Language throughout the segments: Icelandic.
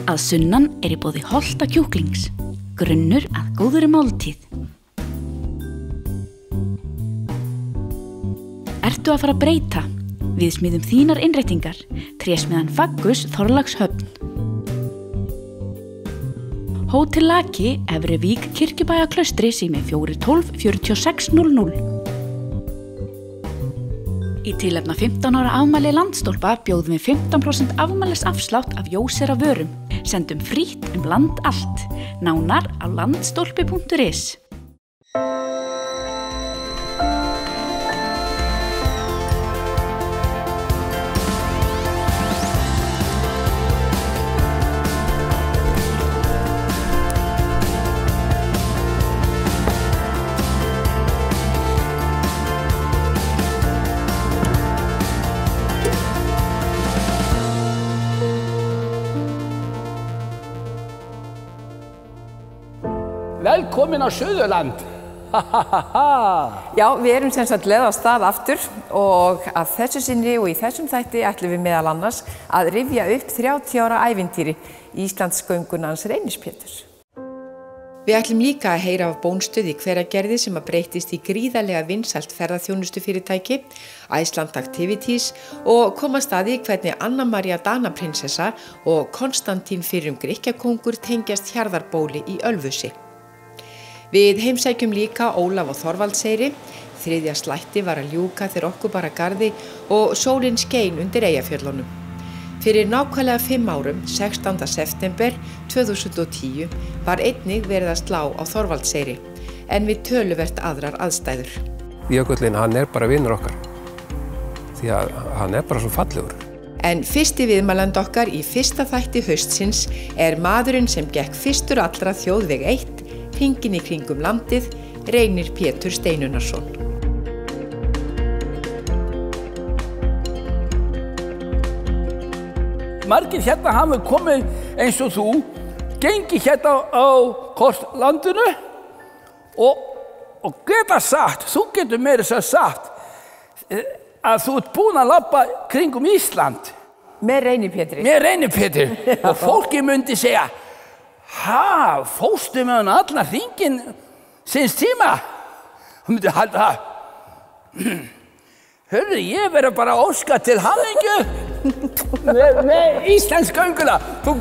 Að sunnan í boði Holta kjúklings, grunnur að góðri máltíð. Ertu að fara að breyta? Við smíðum þínar innréttingar, trésmiðan Faggus Þorlákshöfn. Hótel Laki, Efri Vík, Kirkjubæjarklaustri, sími 412 4600. Í tilefni 15 ára afmæli Landstólpa bjóðum við 15% afmælisafslátt af Jósera vörum. Sendum frítt land allt. Nánar á landstólpi.is. Velkomin á Suðurland! Já, við erum sem sagt leið á stað aftur og að þessu sinni og í þessum þætti ætlum við meðal annars að rifja upp 30 ára ævintýri Íslandsgöngunans Reynis Péturs. Við ætlum líka að heyra af Bónstöð í Hveragerði sem að breytist í gríðarlega vinsælt ferðaþjónustufyrirtæki, Iceland Activities, og komast að því hvernig Anna María Danaprinsessa og Konstantín fyrrum Grikkjakóngur tengjast Hjarðarbóli í Ölfusi. Við heimsækjum líka Ólaf og Þorvaldseyri, þriðja slætti var að ljúka þegar okkur bara garði og sólin skein undir Eyjafjöllunum. Fyrir nákvæmlega 5 árum, 16. september 2010, var einnig verið að slá á Þorvaldseyri, en við töluvert aðrar aðstæður. Jökullinn, hann bara vinur okkar, því að hann bara svo fallegur. En fyrsti viðmæland okkar í fyrsta þætti haustsins maðurinn sem gekk fyrstur allra þjóðveg 1, hringinn í kringum landið, Reynir Pétur Steinunarsson. Margir hérna hafa komið eins og þú, gengið hérna á landinu og geta sagt, þú getur meira þess að sagt, að þú ert búin að labba kringum Ísland. Með Reyni Pétri. Með Reyni Pétri. Og fólki myndi segja, fórstu með hann allan hringinn síns tíma? Hún myndi halda það. Hörru, ég verður bara að óska til hamingju með Íslandsgönguna. Þú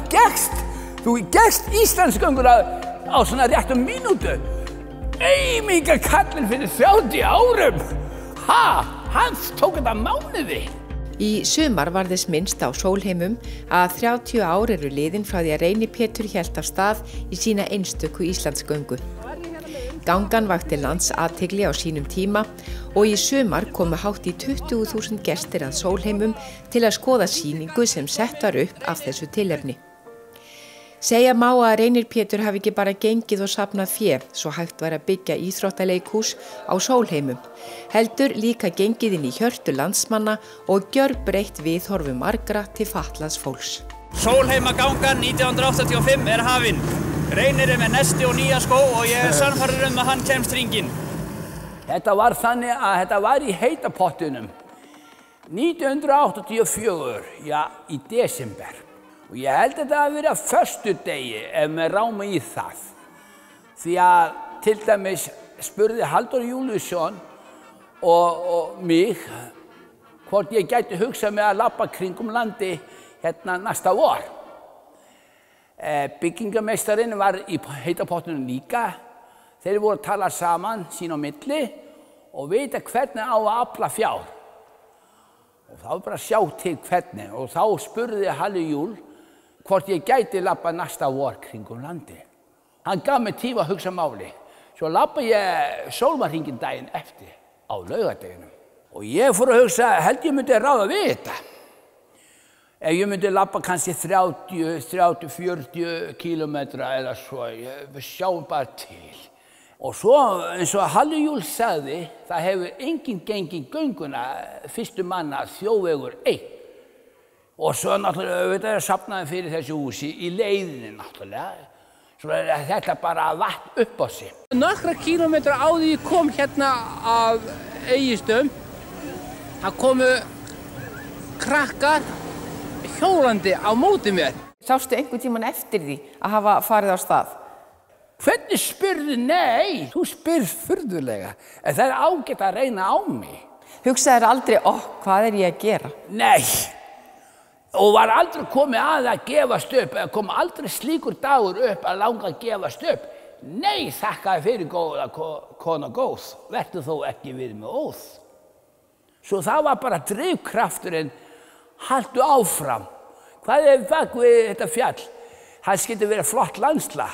gekkst Íslandsgönguna á svona réttum mínútu. Auminga kallinn fyrir 30 árum. Hann tók þetta mánuði. Í sumar var þess minnst á Sólheimum að 30 ár eru liðin frá því að Reyni Pétur hélt af stað í sína einstöku Íslandsgöngu. Gangan vakti landsathygli á sínum tíma og í sumar komu hátt í 20.000 gestir að Sólheimum til að skoða sýningu sem sett var upp af þessu tilefni. Segja má að Reynir Pétur hafi ekki bara gengið og safnað fé svo hægt var að byggja íþróttaleikhús á Sólheimum, heldur líka gengið inn í hjörtu landsmanna og gjörbreytt viðhorfi margra til fatlaðs fólks. Sólheimagangan 1985 hafin. Reynir með nesti og nýja skó og ég sannfærður að hann kemst hringinn. Þetta var þannig að þetta var í heita pottinum 1984, í desember. Og ég held þetta að vera föstudegi ef við ráma í það. Því að til dæmis spurði Halldór Júlíusson og mig hvort ég gæti hugsað mig að labba kringum landi hérna næsta vor. Byggingameistarinn var í heita pottinum líka. Þeir voru að tala saman sín á milli og vita hvernig á að afla fjár. Og þá bara sjá til hvernig og þá spurði Halli Júl hvort ég gæti labba næsta vor kringum landi. Hann gaf mig tíma að hugsa máli. Svo labba ég sólmahringinn daginn eftir á laugardeginum. Og ég fór að hugsa, held ég myndi ráða við þetta. Ef ég myndi labba kannski 30-40 kílómetra eða svo, við sjáum bara til. Og svo eins og Halli Júl sagði, það hefur enginn gengið gönguna fyrstu manna þjóðvegur 1. Og svo náttúrulega safnaði fyrir þessu húsi í leiðinni náttúrulega. Svo þetta bara vatt upp á sig. Nokkra kílómetra áður ég kom hérna af Egilsstöðum, það komu krakkar hjólandi á móti mér. Sástu einhvern tímann eftir því að hafa farið á stað? Hvernig spurðu? Nei, þú spyrð furðulega. En það ágætt að reyna á mig. Hugsaðir aldrei, hvað er ég að gera? Nei, og var aldrei komið að gefast upp, eða kom aldrei slíkur dagur upp að langa að gefast upp. Nei, þakka fyrir góða kona góð, vertu þó ekki við með óð. Svo það var bara drifkrafturinn, haltu áfram. Hvað er bak við þetta fjall? Það skyldi vera flott landslag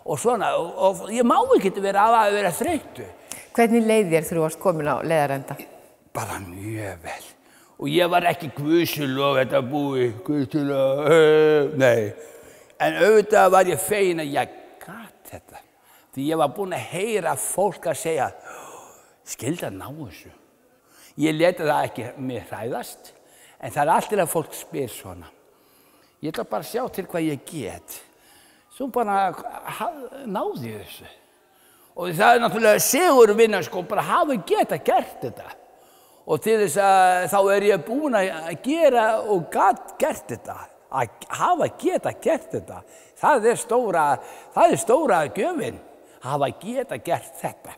og svona, og ég má ekki vera að vera þreyttur. Hvernig leið þér þegar þú varst komin á leiðarenda? Bara mjög vel. Og ég var ekki guðsjálf þetta búi, guðsjálf, nei. En auðvitað var ég fegin að ég gat þetta. Því ég var búinn að heyra fólk að segja, skyldi að ná þessu. Ég leti það ekki mér hræðast, en það alltaf að fólk spyr svona. Ég ætla bara að sjá til hvað ég get. Svo bara náði ég þessu. Og það náttúrulega sigurvinna, bara hafa geta gert þetta. Og til þess að þá ég búinn að gera og gat gert þetta. Að hafa geta gert þetta. Það er stóra gjöfin. Hafa geta gert þetta.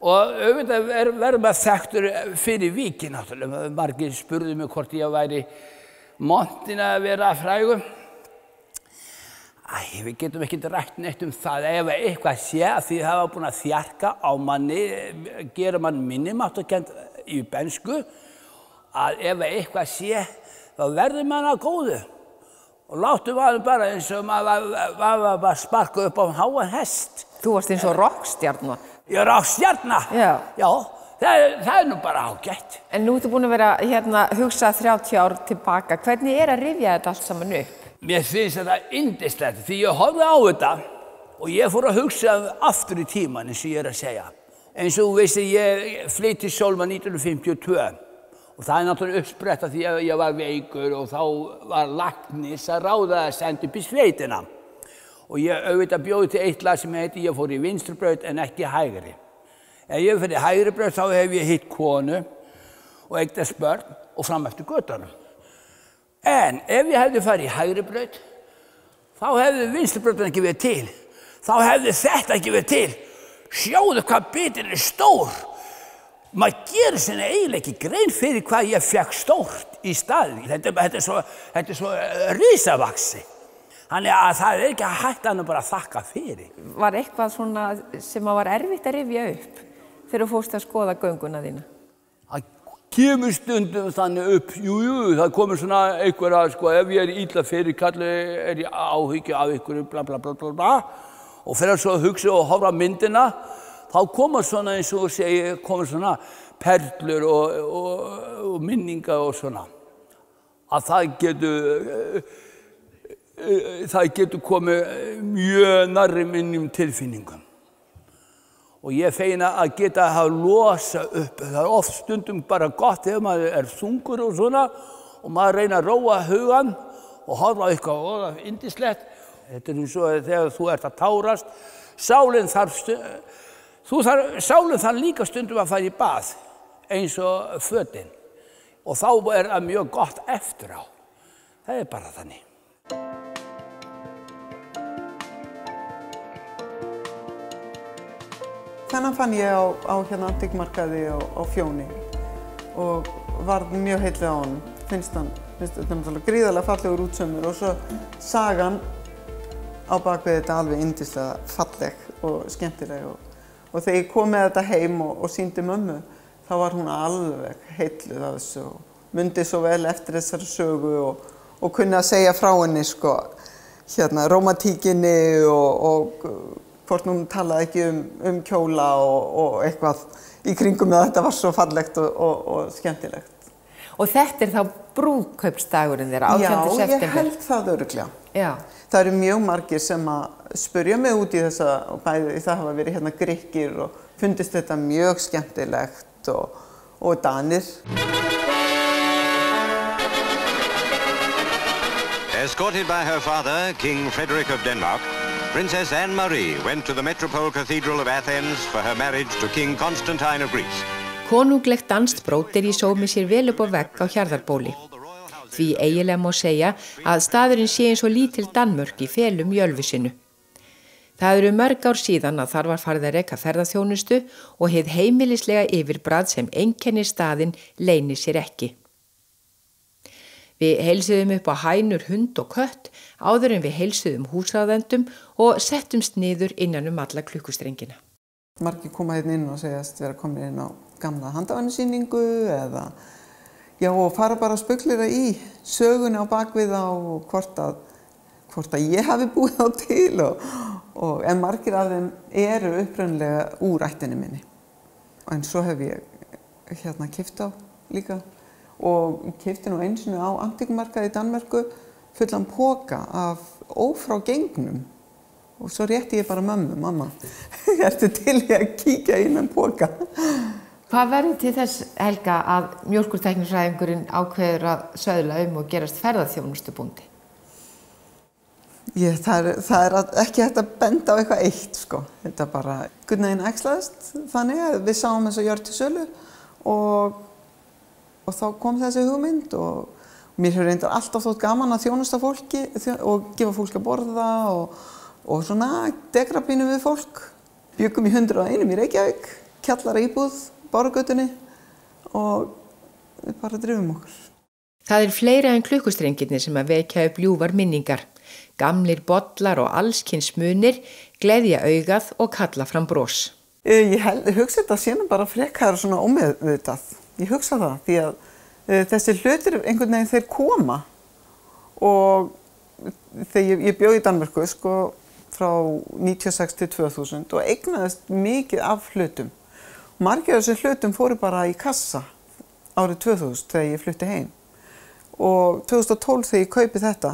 Og auðvitað verður maður þekktur fyrir viki náttúrulega. Margir spurðu mig hvort ég væri montin að vera frægum. Við getum ekki rætt neitt það. Ef eitthvað sé að því það var búin að þjarka á manni, gera mann minnimáttarkennd í bensku, að ef eitthvað sé, þá verður mann að góðu. Og láttu maður bara eins og maður var bara sparka upp á háan hest. Þú varst eins og rockstjarna. Já, rockstjarna? Já, það er nú bara ágætt. En nú ertu búin að vera hugsa 30 ár tilbaka. Hvernig er að rifja þetta allt saman upp? Mér finnst þetta yndislegt því ég horfði á þetta og ég fór að hugsa aftur í tíman eins og ég að segja. Eins og þú veist að ég flytt til Sólma 1952 og það er náttúrulega uppspretta því að ég var veikur og þá var læknis að ráða að senda upp í sveitina. Og ég auðvitað bjóði til eitt lag sem heiti ég fór í vinstribraut en ekki hægri. Ef ég fyrir hægri braut þá hef ég hitt konu og eignast börn og fram eftir götunum. En ef ég hefði farið í hægri braut, þá hefði vinstribrautin ekki verið til. Þá hefði þetta ekki verið til. Sjáðu hvað bitin er stór. Maður gerir sinni eiginlega ekki grein fyrir hvað ég fekk stórt í staðinn. Þetta er svo risavaxi. Þannig að það er ekki hægt að bara þakka fyrir. Var eitthvað svona sem var erfitt að rifja upp þegar þú fórst að skoða gönguna þína? Kemur stundum þannig upp, jú, það komur svona einhverja, ef ég illa fyrir kalli, ég áhyggju af einhverju, bla, bla, bla, bla, bla, og fyrir svo að hugsa og horfa myndina, þá koma svona eins og segja, koma svona perlur og minninga og svona. Að það getur komið mjög nærri minnum tilfinningum. Og ég feina að geta að hafa losa upp. Það er oft stundum bara gott ef maður er þungur og svona og maður reyna að róa hugan og horfa á eitthvað yndislegt. Þetta er eins og þegar þú ert að tárast. Sálin þarf líka stundum að fara í bað eins og fötin. Og þá er það mjög gott eftir á. Það er bara þannig. Þennan fann ég á antíkmarkaði á Fjóni og varð mjög heilluð á honum. Finnst þetta gríðarlega fallegur útsaumur og svo sagan á bakvið þetta alveg yndislega falleg og skemmtileg. Og þegar ég kom með þetta heim og sýndi mömmu, þá var hún alveg heilluð af þessu og mundi svo vel eftir þessari sögu og kunni að segja frá henni rómantíkinni og hvort hún talaði ekki kjóla og eitthvað í kringum að þetta var svo fallegt og skemmtilegt. Og þetta er þá brúðkaupsdagurinn þeirra, 18. september? Já, ég held það örugglega. Já. Það eru mjög margir sem að spyrja mig út í þessa, og bæði það hafa verið Grikkir og fundist þetta mjög skemmtilegt og Danir. Escorted by her father, King Frederick of Denmark, Princess Anne-Marie went to the Metropole Cathedral of Athens for her marriage to King Constantine of Greece. Konunglegt danskt brót í sómi sér vel upp á vegg á Hjarðarbóli. Því eiginlega má segja að staðurinn sé eins og lítil Danmörk í felum í Ölfusinu. Það eru mörg ár síðan að þar var farið að reka ferðaþjónustu og hið heimilislega yfirbragð sem einkennir staðinn leynir sér ekki. Við heilsuðum upp á hænur, hund og kött áður en við heilsuðum húsráðendum og settumst niður innan alla klukkustrengina. Margir koma hérna inn og segjast vera komin inn á gamla handavannsýningu eða já, og fara bara að speglera í sögunni á bakvið og hvort að ég hafi búið á til en margir af þeim eru upprunalega úr ættinni minni. En svo hef ég keypt á líka og keypti nú einu sinni á antíkmarkaði í Danmörku fullan poka af ófrágengnum og svo rétti ég bara mömmu, mamma, ertu til í að kíkja inn um poka? Hvað verður til þess, Helga, að mjólkurtæknifræðingurinn ákveður að söðla og gerast ferðaþjónustubóndi? Það er ekki hægt að benda á eitthvað eitt, sko. Þetta bara gullnæginn æxlaðist þannig að við sáum þess að jörð til sölu og þá kom þessi hugmynd og mér hefur reyndar alltaf þótt gaman að þjónusta fólki og gefa fólki að borða og svona degrapínu við fólk. Bjuggum í 101 í Reykjavík, kjallara íbúð, Bárugötunni og við bara drifum okkur. Það er fleira en klukkustrengirnir sem að vekja upp ljúfar minningar. Gamlir bollar og allskyns munir gleðja augað og kalla fram bros. Ég hugsa þetta síðan bara frekar svona ómeðvitað. Ég hugsa það því að þessi hlutir einhvern veginn þeir koma og þegar ég bjó í Danmörku sko frá 96 til 2000 og eignaðist mikið af hlutum. Margir af þessum hlutum fóru bara í kassa árið 2000 þegar ég flutti heim. Og 2012 þegar ég kaupi þetta,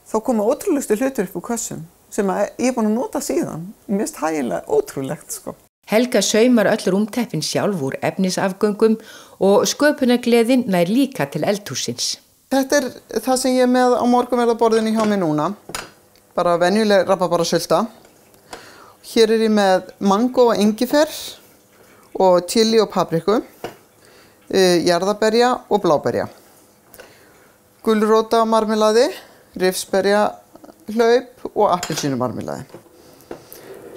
þá koma ótrúlegustu hlutur upp úr kössum sem ég er búin að nota síðan. Mér finnst hægilega ótrúlegt, sko. Helga saumar öll rúmteppin sjálf úr efnisafgöngum og sköpunargleðin nær líka til eldhússins. Þetta er það sem ég er með á morgunverðarborðinu hjá mér núna. Bara venjuleg rabarbarasulta. Hér er ég með mango og engifer og chili og papriku, jarðarberja og bláberja. Gulróta marmelaði, rifsberja hlaup og appelsínumarmelaði.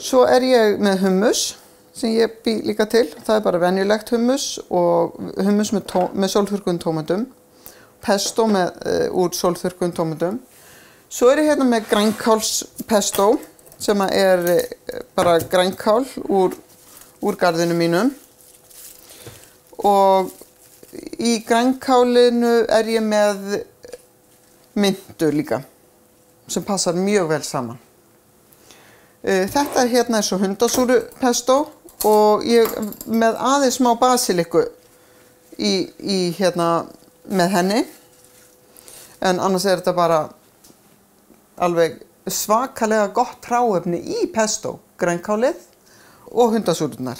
Svo er ég með hummus sem ég bý líka til. Það er bara venjulegt hummus og hummus með sólþurrkuðum tómatum, pesto úr sólþurrkuðum tómatum. Svo er ég hérna með grænkálspesto sem er bara grænkál úr garðinu mínum og í grænkálinu er ég með myndu líka sem passar mjög vel saman. Þetta er hérna eins og hundasúru pesto og ég með aðeins smá basiliku í hérna með henni en annars er þetta bara alveg svakalega gott hráefni í pesto, grænkálið og hundasúrurnar.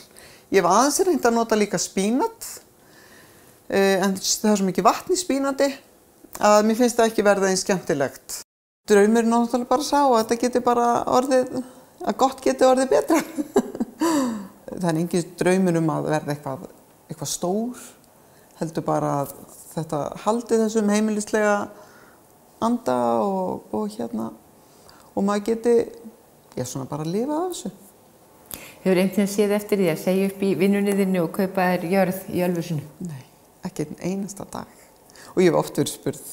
Ég hef aðeins reynt að nota líka spínat en það er svo mikið vatn í spínati að mér finnst það ekki verða eins skemmtilegt. Draumurinn er náttúrulega bara sá að þetta geti bara orðið, að gott geti orðið betra. Það er engin draumur að verða eitthvað stór, heldur bara að þetta haldi þessum heimilislega anda og maður geti, svona bara lifa af þessu. Hefur einhvern séð eftir því að segja upp í vinnunni þinni og kaupa þér jörð í Ölfusinu? Nei, ekki einn einasta dag. Og ég hef oft verið spurð.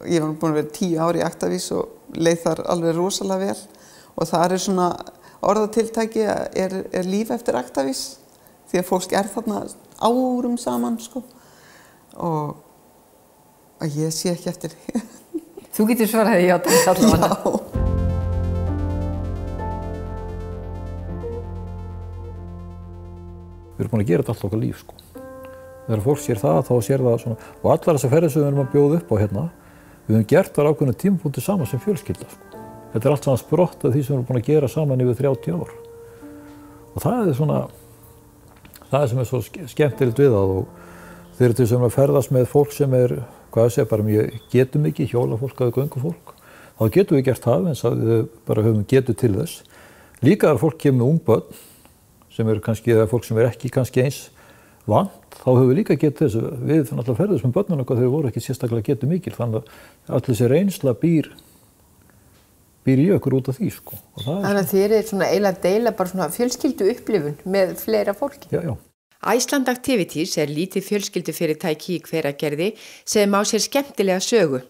Ég var búin að vera 10 ár í Actavís og leið þar alveg rosalega vel. Og það er svona orðatiltæki er líf eftir Actavís. Því að fólk er þarna árum saman, sko. Og ég sé ekki eftir því. Þú getur svaraði já, allavega. Já. Við erum búin að gera þetta allt okkar líf, sko. Þegar fólk sér það, þá sér það svona. Og allar þessar ferðir sem við erum að bjóða upp á hérna, við höfum gert þar ákveðna tímapunkti saman sem fjölskylda, sko. Þetta er allt saman sprott af því sem við erum búin að gera saman yfir 30 ár. Og það er svona, það sem er svo skemmtilegt við það og þeir eru til sem að ferðast með fólk sem er, hvað ég segi, bara mjög getumikið, hjólafólk eða göngufólk. Þá getum við gert það eins að við bara höfum getu til þess. Líka þegar fólk kemur með ung börn, sem eru kannski, eða fólk sem er ekki kannski eins vant, þá höfum við líka getið þessu. Við náttúrulega ferðumst með börnunum okkar þegar við vorum ekki sérstaklega getu mikil, þannig að allir þessi reynsla býr í okkur út af því, sko. Þannig að þið eru svona eiginlega að deila bara svona fjölskyldu upplifun með fleira fólki. Já, já. Iceland Activities lítið fjölskyldufyrirtæki í Hveragerði sem á sér skemmtilega sögu.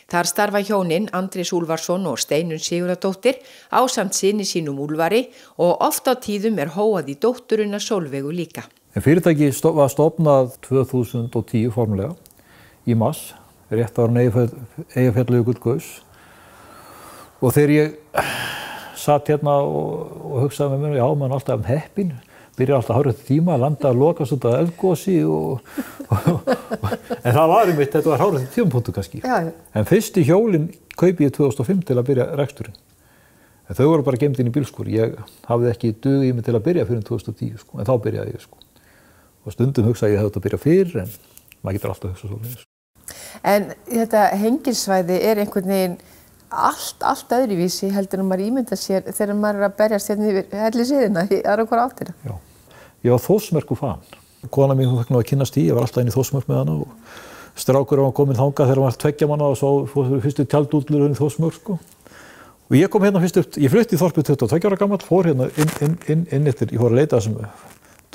Þar starfa hjónin Andrés Úlfarsson og Steinunn Sigurðardóttir ásamt syni sínum Úlfari og oft á tíðum hóað í dótturina Sólveigu líka. En fyrirtæki var stofnað 2010 formulega í mars, rétt ára Eyjafjallajökull gaus. Og þegar ég satt hérna og hugsaði með mér, já, maður alltaf heppinn, byrjar alltaf hárréttum tíma að landa að lokast út af eldgosi en það var einmitt, þetta var hárréttum tímapunktur kannski. Já. En fyrsti hjólinn kaupi ég 2005 til að byrja reksturinn. En þau voru bara gemd inn í bílskúr. Ég hafði ekki dug í mig til að byrja fyrir 2010, sko, en þá byrjaði ég, sko. Og stundum hugsaði ég hefði þetta að byrja fyrr, en maður getur alltaf hugsað svoleiðis. En þetta hengilsvæði einhvern veginn allt öðruvísi heldur en maður ímynda sér þegar maður að berjast hérna yfir Hellisheiðina í aðra hvora áttina. Já, ég var Þórsmerkur fan. Kona mín fekk nú að kynnast í, ég var alltaf inn í Þórsmörk með hana og strákur var komin þangað þegar hann var 2 mánaða og svo fór fyrstu tjaldúllur inn í Þórsmörk, sko. Og ég kom hérna fyrst upp, ég flutti í þorpið 22 ára gamall, fór hérna inn eftir, ég fór að leita þessum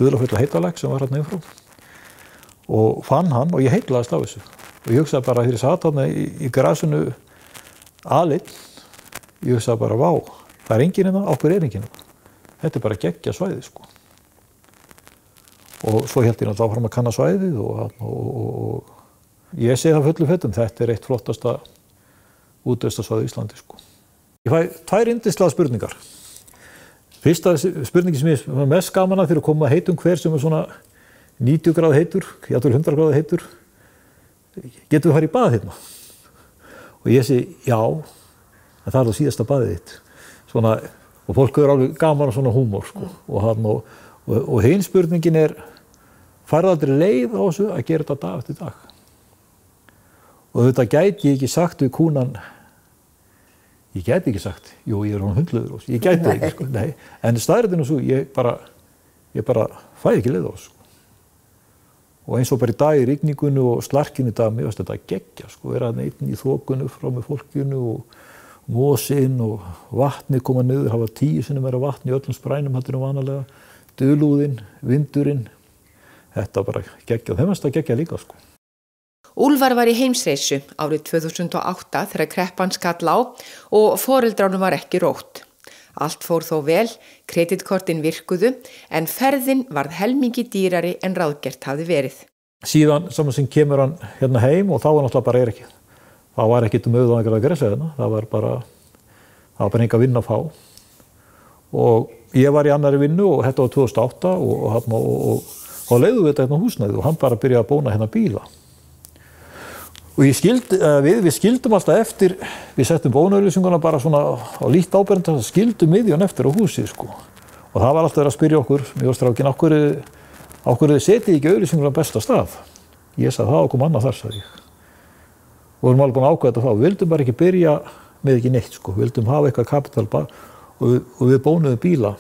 dularfulla heitalegg sem var hérna innfrá og fann hann og ég heitlaðist af þessu. Og ég hugsaði bara þegar ég satt þarna í grasinu aðeinn, ég hugsaði bara, vá, það er enginn hérna, okkur er enginn hérna. Þetta er bara geggja svæði, sko. Og svo hélt ég náttúrulega áfram að kanna svæðið og ég segi það fullum fetum, þetta er eitt flottasta útvistarsvæði í Íslandi, sko. Ég fæ 2 yndislega spurningar. Fyrsta spurningi sem ég er mest gaman að fyrir að koma að heitum hver sem er svona 90 gráð heitur, jafnvel 100 gráð heitur, getum við farið í bað hérna? Og ég segi, já, en það er það síðasta baðið þitt. Svona, og fólk er alveg gaman á svona húmor, sko. Og hinn spurningin er, farið aldrei leið á þessu að gera þetta dag eftir dag? Og þetta gæti ég ekki sagt við kúnan, ég gæti ekki sagt, jú, ég er hún hundleður, ég gæti það ekki, sko, nei. En staðreyndin og svo, ég bara fæ ekki leið á þessu. Og eins og bara í dag í rigningunni og slarkinu í dag, mér finnst þetta geggja, sko, vera einn í þokunni frá með fólkinu og mosinn og vatni koma niður, hafa 10 sinnum meira vatn í öllum sprænum heldur en vanalega, dulúðinn, vindurinn, þetta bara geggja, þeim finnst það geggja líka, sko. Úlfar var í heimsreisu árið 2008 þegar kreppan skall á og foreldránum var ekki rótt. Allt fór þó vel, kreditkortin virkuðu, en ferðin varð helmingi dýrari en ráðgert hafði verið. Síðan saman sem kemur hann hérna heim og þá var náttúrulega bara ekki. Það var ekkert auðvitað að gressa hérna, það var bara enga vinna að fá. Og ég var í annari vinnu og þetta var 2008 og þá leiðum við þetta hérna húsnæði og hann bara byrjaði að bóna hérna bíla. Og við skildum alltaf eftir, við settum bónauðlýsinguna bara svona á lítt áberenda, skildum miðjun eftir á húsið, sko. Og það var alltaf verið að spyrja okkur, mér og strákin, á hverju þið setið ekki auðlýsinguna á besta stað? Ég sagði, það kom annað þar, sagði ég. Og við erum alveg búin að ákveða þetta þá, við vildum bara ekki byrja með ekki neitt, sko. Við vildum hafa eitthvað kapital bara og við bónuðum bíla.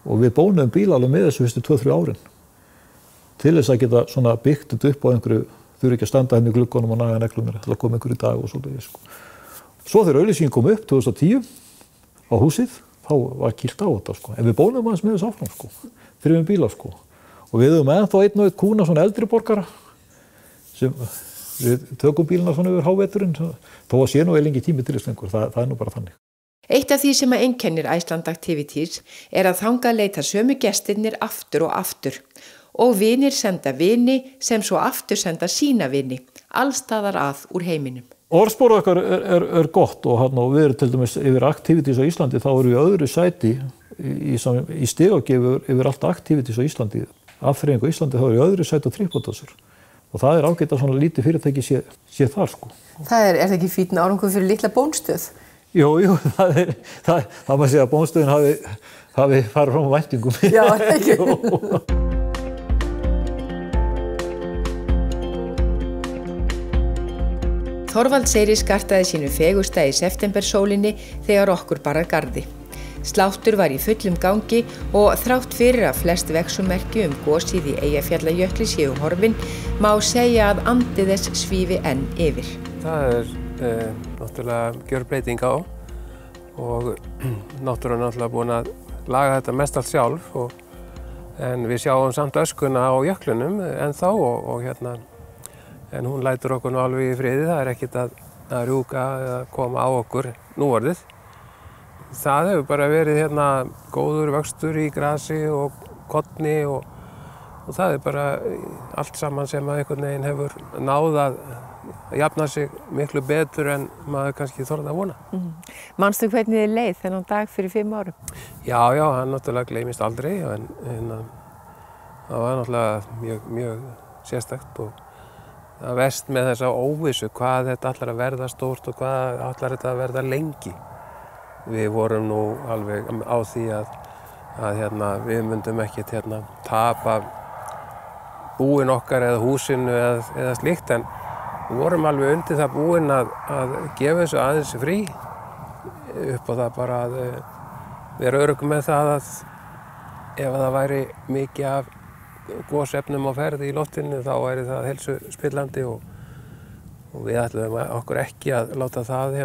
Og við bónuðum bíla alveg með þessu fyrstu 2-3 árin. Til þess að geta svona byggt þetta upp á einhverju, þurfi ekki að standa henni í gluggunum og naga neglunir til að koma einhver í dag og svolítið, sko. Svo þegar auglýsingin kom upp 2010 á húsið, þá var kýlt á þetta, sko. En við bónuðum aðeins með þess áfram, sko. Þrifum bíla, sko. Og við höfum ennþá einn og einn kúna svona eldri borgara sem við tökum bíluna svona yfir háveturinn, þó að sé nú lengi tími til þess lengur, það er nú bara þannig. Eitt af því sem einkennir Iceland Activities að þangað leita sömu gestirnir aftur og aftur. Og vinir senda vini sem svo aftur senda sína vini, allstaðar að úr heiminum. Orðspor okkar er gott og við erum til dæmis yfir Activities á Íslandi, þá erum við öðru sæti í stigagjöf yfir allt Activities á Íslandi. Afþreying á Íslandi þá erum við öðru sæti á TripAdvisor. Og það er ágætt að svona lítið fyrirtæki sé þar, sko. Það er ekki fínn árangur fyrir litla bónstöð? Jú, það má segja að bónstöðin hafi farið fram á væntingum. Já, ekki. Þorvald Seyri skartaði sínu fegursta í septembersólinni þegar okkur bar að garði. Sláttur var í fullum gangi og þrátt fyrir að flest vegsumerki gosið í Eyjafjallajökli séu horfin, má segja að andi þess svífi enn yfir. Það náttúrulega gjörbreyting á og náttúrulega búin að laga þetta mest allt sjálf en við sjáum samt öskuna á jöklunum ennþá en hún lætur okkur nú alveg í friði, það ekkert að rjúka eða koma á okkur núorðið. Það hefur bara verið góður vöxtur í grasi og korni og það bara allt saman sem að einhvern veginn hefur náð að jafna sig miklu betur en maður kannski þorði að vona. Manstu hvernig þið leið þennan dag fyrir 5 árum? Já, hann náttúrulega gleymist aldrei en það var náttúrulega mjög sérstakt og það verst með þessa óvissu hvað þetta ætlar að verða stórt og hvað ætlar þetta að verða lengi. Við vorum nú alveg á því að við myndum ekkert tapa búin okkar eða húsinu eða slíkt en við vorum alveg undir það búin að gefa þessu aðeins frí upp á það bara að vera örugg með það að ef það væri mikið af gosefnum á ferð í loftinu þá væri það heilsuspillandi og við ætluðum okkur ekki að láta það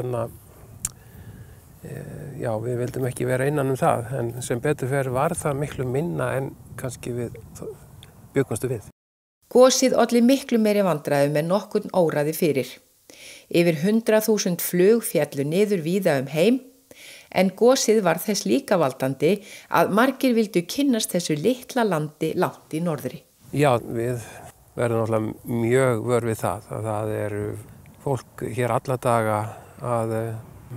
við vildum ekki vera innan það en sem betur fer var það miklu minna en kannski við bjuggumstu við. Gosið olli miklu meiri vandræðum en nokkurn óraði fyrir. Yfir 100.000 flug féllu niður víða heim, en gosið var þess líka valdandi að margir vildu kynnast þessu litla landi langt í norðri. Já, við verðum náttúrulega mjög vör við það. Það eru fólk hér alla daga að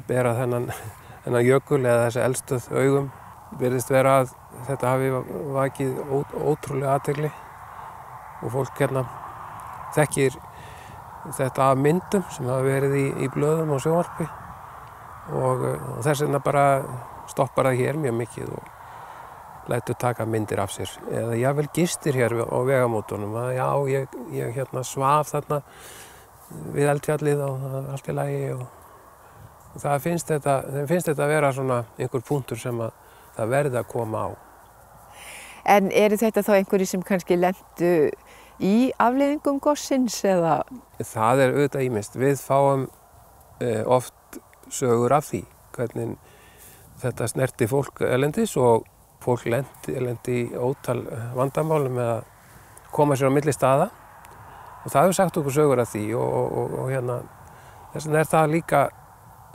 bera þennan jökul eða þessi eldstöð augum. Virðist vera að þetta hafi vakið ótrúlega athygli. Og fólk þekkir þetta af myndum sem hafa verið í blöðum og sjónvarpi og þess vegna bara stoppar það hér mjög mikið og lætur taka myndir af sér eða jafnvel gistir hér á vegamótunum að já, ég svaf þarna við Eldfjallið og allt í lagi og það finnst þetta að vera svona einhver punktur sem að það verði að koma á. En eru þetta þá einhverjir sem kannski lentu í afleiðingum gossins eða? Það auðvitað ýmist. Við fáum oft sögur af því hvernig þetta snerti fólk erlendis og fólk lendi í ótal vandamálum með að koma sér á milli staða og það hefur sagt okkur sögur af því og þess vegna það líka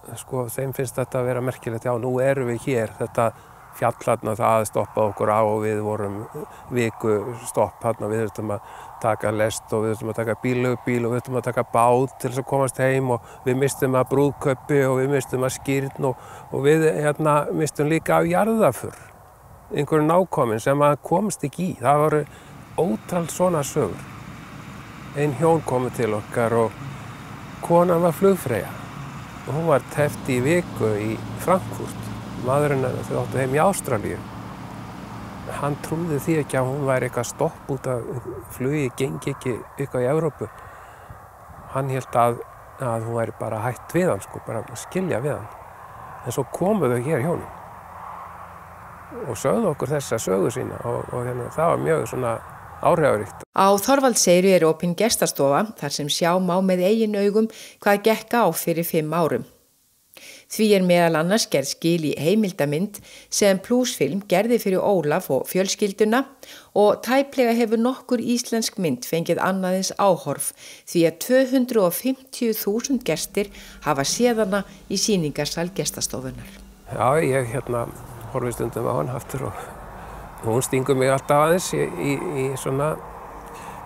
þeim finnst þetta að vera merkilegt, já nú erum við hér, þetta fjall það stoppaði okkur á og við vorum viku stopp við þurftum að taka lest og við þurftum að taka bíl og við þurftum að taka bát til þess að komast heim og við mistum að brúðkaupi og við mistum að skírn og við mistum líka af jarðaför, einhverju nákomin sem að komst ekki í. Það voru ótal svona sögur. Ein hjón komu til okkar og konan var flugfreyja og hún var teppt í viku í Frankfurt. Maðurinn þau áttu heim í Ástralíu. Hann trúði því ekki að hún væri eitthvað stopp út af flugi, gengi ekki eitthvað í Evrópu. Hann hélt að hún væri bara hætt við hann, bara að skilja við hann. En svo komu þau hér hjónin og sögðu okkur þessa sögu sína og það var mjög svona áhrifaríkt. Á Þorvaldseyri opin gestastofa þar sem sjá má með eigin augum hvað gekk á fyrir 5 árum. Því meðal annars gerð skil í heimildamynd sem Plusfilm gerði fyrir Ólaf og fjölskylduna og tæplega hefur nokkur íslensk mynd fengið annaðins áhorf því að 250.000 gestir hafa séð hana í sýningarsal gestastofunar. Já, ég horfi stundum á hann aftur og hún stingur mig alltaf aðeins í svona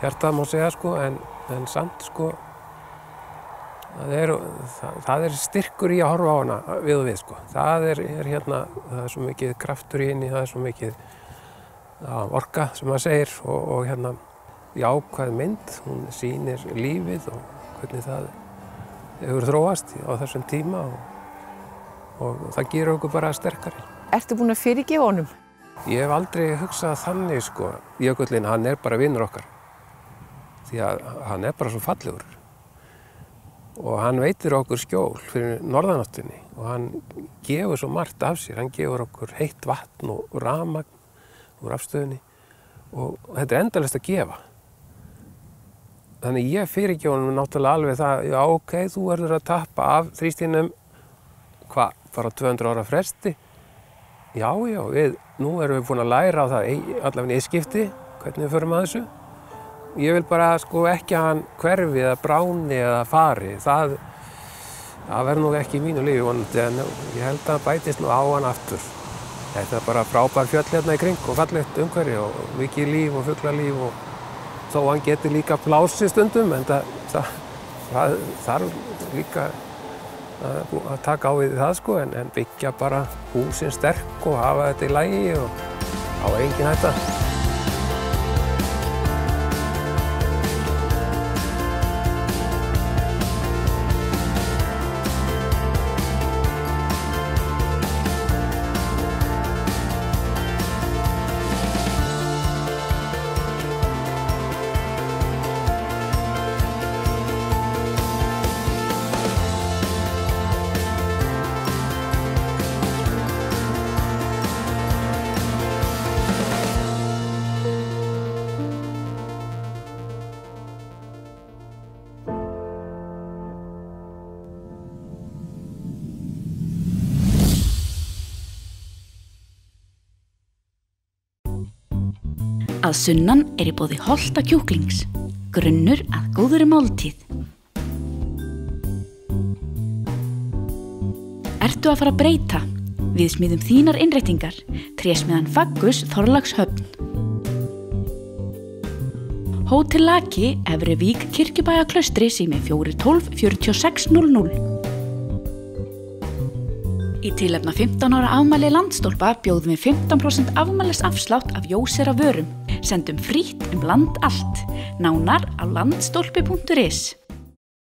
hjartað má segja en samt það styrkur í að horfa á hana við og við Það er svo mikið kraftur í henni, það er svo mikið orka sem maður segir og jákvæð mynd, hún sýnir lífið og hvernig það hefur þróast á þessum tíma og það gerir okkur bara sterkari. Ertu búin að fyrirgefa honum? Ég hef aldrei hugsað þannig Jökullinn, hann er bara vinur okkar því að hann er bara svo fallegur. og hann veitir okkur skjól fyrir norðanáttinni og hann gefur svo margt af sér, hann gefur okkur heitt vatn og rafmagn úr rafstöðinni og þetta endalaust að gefa. Þannig ég fyrirgef honum náttúrulega alveg það, já ok, þú verður að tappa af þrýstinum, bara 200 ára fresti? Já, nú erum við búin að læra á það allavega í skipti, hvernig við förum að þessu. Ég vil bara sko ekki að hann hverfi eða bráni eða fari, það verður nú ekki í mínu lífi vonandi, en ég held að bætist nú á hann aftur. Þetta bara frábær fjöll hérna í kring og fallegt umhverfi og mikið líf og fuglalíf og þó hann getur líka plási stundum, en það þarf líka að taka á við það sko, en byggja bara húsin sterk og hafa þetta í lagi og á engin hætta. Að sunnan í boði holta kjúklings, grunnur að góðri máltíð. Ertu að fara að breyta? Við smíðum þínar innréttingar, trésmiðan Faggus Þorlákshöfn. Hótel Laki, Efrivík, Kirkjubæjarklaustri, sími 412 4600. Í tilefni 15 ára afmæli Landsstólpa bjóðum við 15% afmælisafslátt af Jósera vörum. Sendum frítt land allt. Nánar á landstólpi.is.